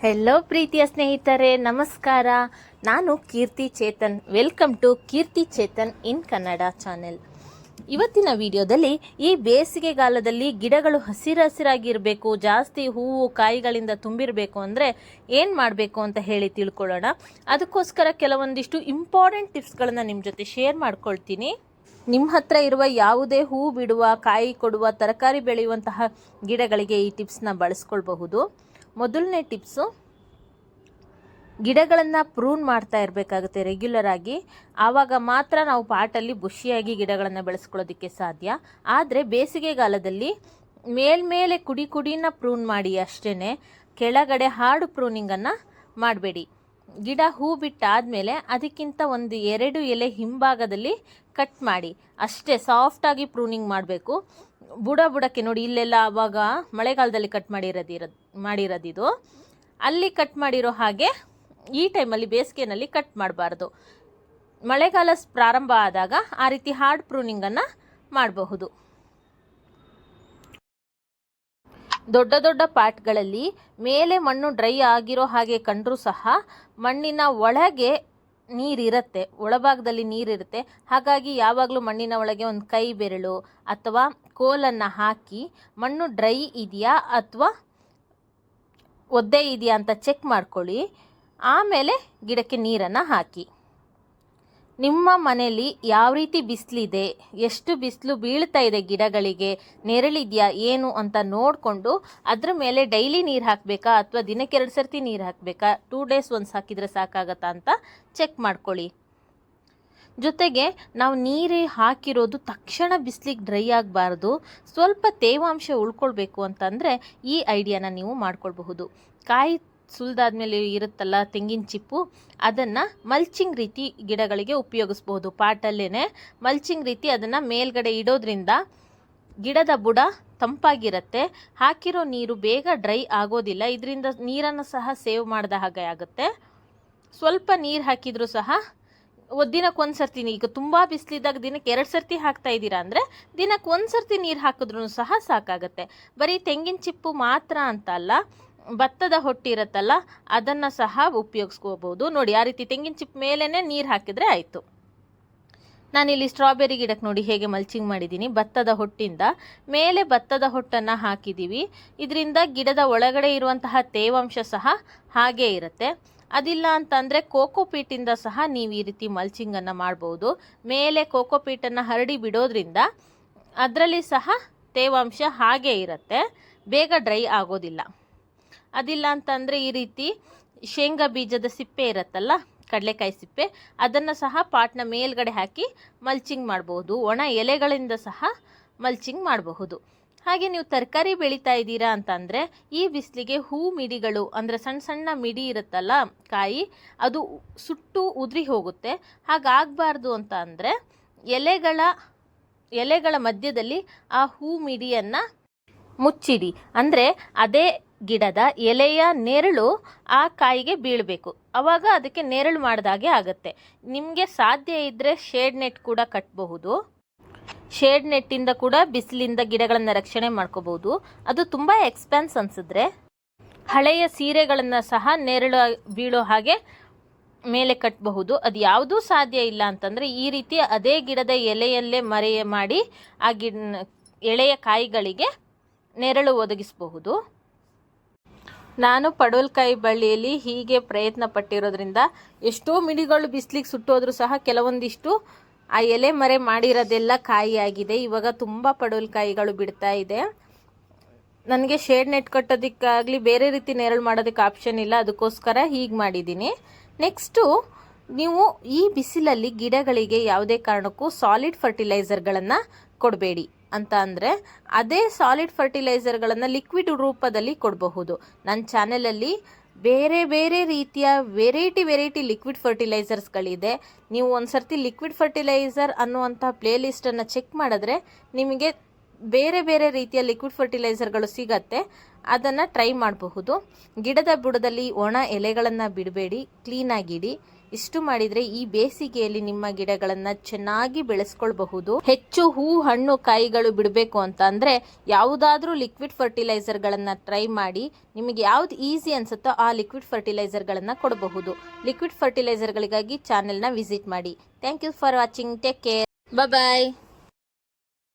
Hello ಪ್ರೀತಿಯ ಸ್ನೇಹಿತರೆ, ನಮಸ್ಕಾರ. ನಾನು Keerthi Chetan. Welcome to Keerthi Chetan in Kannada channel. ಇವತ್ತಿನ ವಿಡಿಯೋದಲ್ಲಿ ಈ ಬೇಸಿಗೆಗಾಲದಲ್ಲಿ ಗಿಡಗಳು ಹಸಿರಾಗಿರಬೇಕು, ಜಾಸ್ತಿ ಹೂವು ಕಾಯಿಗಳಿಂದ ತುಂಬಿರಬೇಕು ಅಂದರೆ ಏನು ಮಾಡಬೇಕು ಅಂತ ಹೇಳಿ ತಿಳ್ಕೊಳ್ಳೋಣ. ಅದಕ್ಕೋಸ್ಕರ ಕೆಲವೊಂದಿಷ್ಟು ಇಂಪಾರ್ಟೆಂಟ್ ಟಿಪ್ಸ್ಗಳನ್ನು ನಿಮ್ಮ ಜೊತೆ ಶೇರ್ ಮಾಡ್ಕೊಳ್ತೀನಿ. ನಿಮ್ಮ ಹತ್ರ ಇರುವ ಯಾವುದೇ ಹೂ ಬಿಡುವ, ಕಾಯಿ ಕೊಡುವ, ತರಕಾರಿ ಬೆಳೆಯುವಂತಹ ಗಿಡಗಳಿಗೆ ಈ ಟಿಪ್ಸ್ನ ಬಳಸ್ಕೊಳ್ಬಹುದು. ಮೊದಲನೇ ಟಿಪ್ಸು, ಗಿಡಗಳನ್ನು ಪ್ರೂನ್ ಮಾಡ್ತಾ ಇರಬೇಕಾಗುತ್ತೆ ರೆಗ್ಯುಲರ್ ಆಗಿ. ಆವಾಗ ಮಾತ್ರ ನಾವು ಪಾಟಲ್ಲಿ ಬುಷಿಯಾಗಿ ಗಿಡಗಳನ್ನು ಬೆಳೆಸ್ಕೊಳ್ಳೋದಕ್ಕೆ ಸಾಧ್ಯ. ಆದರೆ ಬೇಸಿಗೆಗಾಲದಲ್ಲಿ ಮೇಲ್ಮೇಲೆ ಕುಡಿನ ಪ್ರೂನ್ ಮಾಡಿ ಅಷ್ಟೇ, ಕೆಳಗಡೆ ಹಾರ್ಡ್ ಪ್ರೂನಿಂಗನ್ನು ಮಾಡಬೇಡಿ. ಗಿಡ ಹೂ ಬಿಟ್ಟಾದಮೇಲೆ ಅದಕ್ಕಿಂತ 1-2 ಎಲೆ ಹಿಂಭಾಗದಲ್ಲಿ ಕಟ್ ಮಾಡಿ ಅಷ್ಟೇ. ಸಾಫ್ಟಾಗಿ ಪ್ರೂನಿಂಗ್ ಮಾಡಬೇಕು. ಬುಡಕ್ಕೆ ನೋಡಿ, ಇಲ್ಲೆಲ್ಲ ಆವಾಗ ಮಳೆಗಾಲದಲ್ಲಿ ಕಟ್ ಮಾಡಿರೋದಿದು ಅಲ್ಲಿ ಕಟ್ ಮಾಡಿರೋ ಹಾಗೆ ಈ ಟೈಮಲ್ಲಿ ಬೇಸಿಗೆನಲ್ಲಿ ಕಟ್ ಮಾಡಬಾರ್ದು. ಮಳೆಗಾಲ ಪ್ರಾರಂಭ ಆದಾಗ ಆ ರೀತಿ ಹಾರ್ಡ್ ಪ್ರೂನಿಂಗನ್ನು ಮಾಡಬಹುದು. ದೊಡ್ಡ ಪಾಟ್ಗಳಲ್ಲಿ ಮೇಲೆ ಮಣ್ಣು ಡ್ರೈ ಆಗಿರೋ ಹಾಗೆ ಕಂಡ್ರೂ ಸಹ ಮಣ್ಣಿನ ಒಳಗೆ ನೀರಿರುತ್ತೆ, ಒಳಭಾಗದಲ್ಲಿ ನೀರಿರುತ್ತೆ. ಹಾಗಾಗಿ ಯಾವಾಗಲೂ ಮಣ್ಣಿನ ಒಳಗೆ ಒಂದು ಕೈ ಬೆರಳು ಅಥವಾ ಕೋಲನ್ನು ಹಾಕಿ ಮಣ್ಣು ಡ್ರೈ ಇದೆಯಾ ಅಥವಾ ಒದ್ದೆ ಇದೆಯಾ ಅಂತ ಚೆಕ್ ಮಾಡ್ಕೊಳ್ಳಿ. ಆಮೇಲೆ ಗಿಡಕ್ಕೆ ನೀರನ್ನು ಹಾಕಿ. ನಿಮ್ಮ ಮನೆಯಲ್ಲಿ ಯಾವ ರೀತಿ ಬಿಸಿಲಿದೆ, ಎಷ್ಟು ಬಿಸಿಲು ಬೀಳ್ತಾ ಇದೆ, ಗಿಡಗಳಿಗೆ ನೆರಳಿದೆಯಾ ಏನು ಅಂತ ನೋಡಿಕೊಂಡು ಅದ್ರ ಮೇಲೆ ಡೈಲಿ ನೀರು ಹಾಕಬೇಕಾ ಅಥವಾ ದಿನಕ್ಕೆ 2 ಸರ್ತಿ ನೀರು ಹಾಕಬೇಕಾ, 2 ಡೇಸ್ ಒನ್ಸ್ ಹಾಕಿದರೆ ಸಾಕಾಗತ್ತಾ ಅಂತ ಚೆಕ್ ಮಾಡ್ಕೊಳ್ಳಿ. ಜೊತೆಗೆ ನಾವು ನೀರು ಹಾಕಿರೋದು ತಕ್ಷಣ ಬಿಸಿಲಿಗೆ ಡ್ರೈ ಆಗಬಾರ್ದು, ಸ್ವಲ್ಪ ತೇವಾಂಶ ಉಳ್ಕೊಳ್ಬೇಕು ಅಂತಂದರೆ ಈ ಐಡಿಯಾನ ನೀವು ಮಾಡ್ಕೊಳ್ಬಹುದು. ಕಾಯಿ ಸುಲಿದಾದ್ಮೇಲೆ ಇರುತ್ತಲ್ಲ ತೆಂಗಿನ ಚಿಪ್ಪು, ಅದನ್ನು ಮಲ್ಚಿಂಗ್ ರೀತಿ ಗಿಡಗಳಿಗೆ ಉಪಯೋಗಿಸ್ಬೋದು. ಪಾಟಲ್ಲೇ ಮಲ್ಚಿಂಗ್ ರೀತಿ ಅದನ್ನು ಮೇಲ್ಗಡೆ ಇಡೋದ್ರಿಂದ ಗಿಡದ ಬುಡ ತಂಪಾಗಿರುತ್ತೆ. ಹಾಕಿರೋ ನೀರು ಬೇಗ ಡ್ರೈ ಆಗೋದಿಲ್ಲ. ಇದರಿಂದ ನೀರನ್ನು ಸಹ ಸೇವ್ ಮಾಡಿದ ಹಾಗೆ ಆಗುತ್ತೆ. ಸ್ವಲ್ಪ ನೀರು ಹಾಕಿದರೂ ಸಹ ದಿನಕ್ಕೆ 1 ಸರ್ತಿ, ಈಗ ತುಂಬ ಬಿಸಿಲಿದ್ದಾಗ ದಿನಕ್ಕೆ 2 ಸರ್ತಿ ಹಾಕ್ತಾ ಇದ್ದೀರಾ ಅಂದರೆ ದಿನಕ್ಕೆ 1 ಸರ್ತಿ ನೀರು ಹಾಕಿದ್ರೂ ಸಹ ಸಾಕಾಗುತ್ತೆ. ಬರೀ ತೆಂಗಿನ ಚಿಪ್ಪು ಮಾತ್ರ ಅಂತ ಅಲ್ಲ, ಭತ್ತದ ಹೊಟ್ಟಿರುತ್ತಲ್ಲ ಅದನ್ನು ಸಹ ಉಪಯೋಗಿಸ್ಕೋಬೋದು. ನೋಡಿ, ಆ ರೀತಿ ತೆಂಗಿನ ಚಿಪ್ಪು ಮೇಲೇ ನೀರು ಹಾಕಿದರೆ ಆಯಿತು. ನಾನಿಲ್ಲಿ ಸ್ಟ್ರಾಬೆರಿ ಗಿಡಕ್ಕೆ ನೋಡಿ ಹೇಗೆ ಮಲ್ಚಿಂಗ್ ಮಾಡಿದ್ದೀನಿ. ಭತ್ತದ ಹೊಟ್ಟಿಂದ ಮೇಲೆ ಭತ್ತದ ಹೊಟ್ಟನ್ನು ಹಾಕಿದ್ದೀವಿ. ಇದರಿಂದ ಗಿಡದ ಒಳಗಡೆ ಇರುವಂತಹ ತೇವಾಂಶ ಸಹ ಹಾಗೇ ಇರುತ್ತೆ. ಅದಿಲ್ಲ ಅಂತಂದರೆ ಕೋಕೋಪೀಟಿಂದ ಸಹ ನೀವು ಈ ರೀತಿ ಮಲ್ಚಿಂಗನ್ನು ಮಾಡ್ಬೋದು. ಮೇಲೆ ಕೋಕೋಪೀಟನ್ನು ಹರಡಿ ಬಿಡೋದ್ರಿಂದ ಅದರಲ್ಲಿ ಸಹ ತೇವಾಂಶ ಹಾಗೇ ಇರುತ್ತೆ, ಬೇಗ ಡ್ರೈ ಆಗೋದಿಲ್ಲ. ಅದಿಲ್ಲ ಅಂತಂದರೆ ಈ ರೀತಿ ಶೇಂಗಾ ಬೀಜದ ಸಿಪ್ಪೆ ಇರುತ್ತಲ್ಲ, ಕಡಲೆಕಾಯಿ ಸಿಪ್ಪೆ, ಅದನ್ನು ಸಹ ಪಾಟ್ನ ಮೇಲ್ಗಡೆ ಹಾಕಿ ಮಲ್ಚಿಂಗ್ ಮಾಡಬಹುದು. ಒಣ ಎಲೆಗಳಿಂದ ಸಹ ಮಲ್ಚಿಂಗ್ ಮಾಡಬಹುದು. ಹಾಗೆ ನೀವು ತರಕಾರಿ ಬೆಳೀತಾ ಇದ್ದೀರಾ ಅಂತಂದರೆ ಈ ಬಿಸಿಲಿಗೆ ಹೂ ಮಿಡಿಗಳು ಅಂದರೆ ಸಣ್ಣ ಮಿಡಿ ಇರುತ್ತಲ್ಲ ಕಾಯಿ, ಅದು ಸುಟ್ಟು ಉದುರಿ ಹೋಗುತ್ತೆ. ಹಾಗಾಗಬಾರ್ದು ಅಂತ ಅಂದರೆ ಎಲೆಗಳ ಮಧ್ಯದಲ್ಲಿ ಆ ಹೂ ಮಿಡಿಯನ್ನು ಮುಚ್ಚಿಡಿ. ಅಂದರೆ ಅದೇ ಗಿಡದ ಎಲೆಯ ನೆರಳು ಆ ಕಾಯಿಗೆ ಬೀಳಬೇಕು. ಆವಾಗ ಅದಕ್ಕೆ ನೆರಳು ಮಾಡಿದಾಗೆ ಆಗುತ್ತೆ. ನಿಮಗೆ ಸಾಧ್ಯ ಇದ್ದರೆ ಶೇಡ್ ನೆಟ್ ಕೂಡ ಕಟ್ಟಬಹುದು. ಶೇಡ್ ನೆಟ್ಟಿಂದ ಕೂಡ ಬಿಸಿಲಿಂದ ಗಿಡಗಳನ್ನು ರಕ್ಷಣೆ ಮಾಡ್ಕೋಬಹುದು. ಅದು ತುಂಬ ಎಕ್ಸ್ಪೆನ್ಸ್ ಅನಿಸಿದ್ರೆ ಹಳೆಯ ಸೀರೆಗಳನ್ನು ಸಹ ನೆರಳು ಬೀಳೋ ಹಾಗೆ ಮೇಲೆ ಕಟ್ಟಬಹುದು. ಅದು ಯಾವುದೂ ಸಾಧ್ಯ ಇಲ್ಲ ಅಂತಂದರೆ ಈ ರೀತಿ ಅದೇ ಗಿಡದ ಎಲೆಯಲ್ಲೇ ಮರೆಯ ಮಾಡಿ ಆ ಎಳೆಯ ಕಾಯಿಗಳಿಗೆ ನೆರಳು ಒದಗಿಸಬಹುದು. ನಾನು ಪಡವಲಕಾಯಿ ಬಳ್ಳಿಯಲ್ಲಿ ಹೀಗೆ ಪ್ರಯತ್ನ ಪಟ್ಟಿರೋದ್ರಿಂದ ಎಷ್ಟೋ ಮಿಡಿಗಳು ಬಿಸಿಲಿಗೆ ಸುಟ್ಟೋದ್ರೂ ಸಹ ಕೆಲವೊಂದಿಷ್ಟು ಆ ಎಲೆ ಮರೆ ಮಾಡಿರೋದೆಲ್ಲ ಕಾಯಿ ಆಗಿದೆ. ಇವಾಗ ತುಂಬ ಪಡವಲಕಾಯಿಗಳು ಬಿಡ್ತಾ ಇದೆ. ನನಗೆ ಶೇಡ್ ನೆಟ್ ಕಟ್ಟೋದಕ್ಕಾಗಲಿ ಬೇರೆ ರೀತಿ ನೆರಳು ಮಾಡೋದಕ್ಕೆ ಆಪ್ಷನ್ ಇಲ್ಲ, ಅದಕ್ಕೋಸ್ಕರ ಹೀಗೆ ಮಾಡಿದ್ದೀನಿ. ನೆಕ್ಸ್ಟು, ನೀವು ಈ ಬಿಸಿಲಲ್ಲಿ ಗಿಡಗಳಿಗೆ ಯಾವುದೇ ಕಾರಣಕ್ಕೂ ಸಾಲಿಡ್ ಫರ್ಟಿಲೈಸರ್ಗಳನ್ನು ಕೊಡಬೇಡಿ. ಅಂತ ಅಂದರೆ ಅದೇ ಸಾಲಿಡ್ ಫರ್ಟಿಲೈಸರ್ಗಳನ್ನು ಲಿಕ್ವಿಡ್ ರೂಪದಲ್ಲಿ ಕೊಡಬಹುದು. ನನ್ನ ಚಾನೆಲಲ್ಲಿ ಬೇರೆ ರೀತಿಯ ವೆರೈಟಿ ಲಿಕ್ವಿಡ್ ಫರ್ಟಿಲೈಸರ್ಸ್ಗಳಿದೆ. ನೀವು ಒಂದು ಸರ್ತಿ ಲಿಕ್ವಿಡ್ ಫರ್ಟಿಲೈಸರ್ ಅನ್ನುವಂಥ ಪ್ಲೇಲಿಸ್ಟನ್ನು ಚೆಕ್ ಮಾಡಿದ್ರೆ ನಿಮಗೆ ಬೇರೆ ರೀತಿಯ ಲಿಕ್ವಿಡ್ ಫರ್ಟಿಲೈಸರ್ಗಳು ಸಿಗತ್ತೆ. ಅದನ್ನು ಟ್ರೈ ಮಾಡಬಹುದು. ಗಿಡದ ಬುಡದಲ್ಲಿ ಒಣ ಎಲೆಗಳನ್ನು ಬಿಡಬೇಡಿ, ಕ್ಲೀನಾಗಿಡಿ. ಇಷ್ಟು ಮಾಡಿದರೆ ಈ ಬೇಸಿಗೆಯಲ್ಲಿ ನಿಮ್ಮ ಗಿಡಗಳನ್ನು ಚೆನ್ನಾಗಿ ಬೆಳೆಸ್ಕೊಳ್ಬಹುದು. ಹೆಚ್ಚು ಹೂ ಹಣ್ಣು ಕಾಯಿಗಳು ಬಿಡಬೇಕು ಅಂತ ಅಂದರೆ ಯಾವುದಾದ್ರೂ ಲಿಕ್ವಿಡ್ ಫರ್ಟಿಲೈಸರ್ಗಳನ್ನು ಟ್ರೈ ಮಾಡಿ. ನಿಮಗೆ ಯಾವ್ದು ಈಸಿ ಅನ್ಸುತ್ತೋ ಆ ಲಿಕ್ವಿಡ್ ಫರ್ಟಿಲೈಸರ್ಗಳನ್ನು ಕೊಡಬಹುದು. ಲಿಕ್ವಿಡ್ ಫರ್ಟಿಲೈಸರ್ಗಳಿಗಾಗಿ ಚಾನೆಲ್ನ ವಿಸಿಟ್ ಮಾಡಿ. Thank you for watching. Take care. Bye.